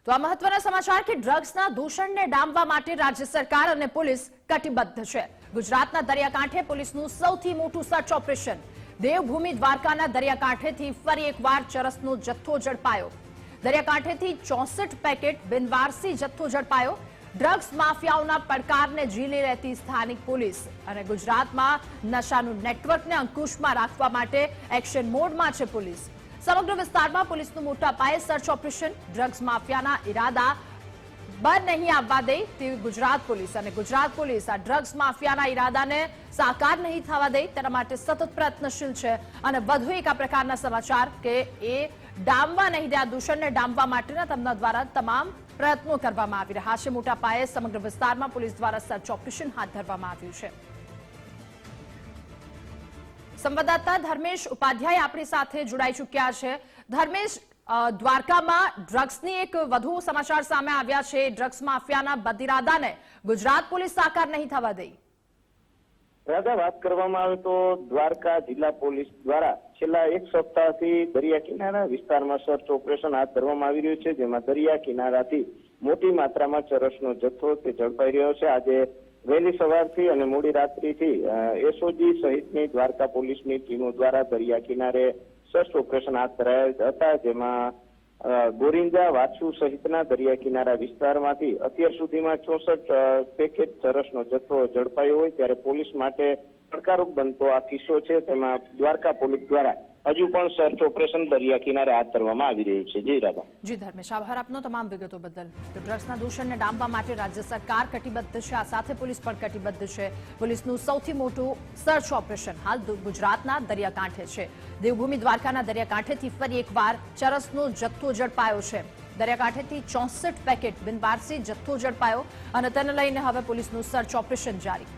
તો આ મહત્વના સમાચાર કે ડ્રગ્સના દૂષણને ડામવા માટે રાજ્ય સરકાર અને પોલીસ કટિબદ્ધ છે। ગુજરાતના દરિયાકાંઠે પોલીસનું સૌથી મોટું સર્ચ ઓપરેશન। દેવભૂમિ દ્વારકાના દરિયાકાંઠેથી ફરી એકવાર ચરસનો જથ્થો ઝડપાયો। દરિયાકાંઠેથી 64 પેકેટ બિનવારસી જથ્થો ઝડપાયો। ડ્રગ્સ માફિયાઓના પડકારને ઝીલી રહેતી સ્થાનિક પોલીસ અને ગુજરાતમાં નશાનું નેટવર્કને અંકુશમાં રાખવા માટે એક્શન મોડમાં છે પોલીસ। સમગ્ર વિસ્તારમાં પોલીસનું મોટા પાયે સર્ચ ઓપરેશન। ડ્રગ્સ માફિયાના ઇરાદા બર નહીં આવવા દે તેવી ગુજરાત પોલીસ અને ગુજરાત પોલીસ આ ડ્રગ્સ માફિયાના ઇરાદાને સાકાર નહીં થવા દે તેના માટે સતત પ્રયત્નશીલ છે। અને વધુ એક આ પ્રકારના સમાચાર કે એ ડામવા નહીં દે, આ દૂષણને ડામવા માટેના તેમના દ્વારા તમામ પ્રયત્નો કરવામાં આવી રહ્યા છે। મોટા પાયે સમગ્ર વિસ્તારમાં પોલીસ દ્વારા સર્ચ ઓપરેશન હાથ ધરવામાં આવ્યું છે। સંવાદદાતા ધર્મેશ ઉપાધ્યાય આપણી સાથે જોડાઈ ચૂક્યા છે। ધર્મેશ, દ્વારકામાં ડ્રગ્સની એક વધુ સમાચાર સામે આવ્યા છે। ડ્રગ્સ માફિયાના બદઇરાદાને ગુજરાત પોલીસ સાકાર નહીં થવા દે। રાધા, વાત કરવામાં આવે તો દ્વારકા જિલ્લા પોલીસ દ્વારા છેલ્લા એક સપ્તાહથી દરિયા કિનારા વિસ્તારમાં સર્ચ ઓપરેશન હાથ ધરવામાં આવી રહ્યું છે, જેમાં દરિયા કિનારાથી મોટી માત્રામાં ચરસનો જથ્થો તે ઝડપાઈ રહ્યો છે। આજે વહેલી સવારથી અને મોડી રાત્રિથી એસઓજી સહિતની દ્વારકા પોલીસની ટીમો દ્વારા દરિયા કિનારે સર્ચ ઓપરેશન હાથ ધરાયા હતા, જેમાં ગોરિંજા, વાછુ સહિતના દરિયા કિનારા વિસ્તારમાંથી અત્યાર સુધીમાં 64 પેકેટ ચરસનો જથ્થો ઝડપાયો હોય ત્યારે પોલીસ માટે પડકારરૂપ બનતો આ કિસ્સો છે। તેમાં દ્વારકા પોલીસ દ્વારા હજુ પણ સર્ચ ઓપરેશન દરિયા કિનારે હાથ ધરવામાં આવી રહ્યું છે। જી રાધા। જી ધર્મેશ, આભાર આપનો તમામ વિગતો બદલ। તો ડ્રગ્સના દૂષણને ડામવા માટે રાજ્ય સરકાર કટિબદ્ધ છે, આ સાથે પોલીસ પણ કટિબદ્ધ છે। પોલીસનું સૌથી મોટું સર્ચ ઓપરેશન હાલ ગુજરાતના દરિયાકાંઠે છે। દેવભૂમિ દ્વારકાના દરિયાકાંઠેથી ફરી એકવાર ચરસનો જથ્થો ઝડપાયો છે। દરિયાકાંઠેથી 64 પેકેટ બિનવારસી જથ્થો ઝડપાયો અને તેને લઈને હવે પોલીસનું સર્ચ ઓપરેશન જારી।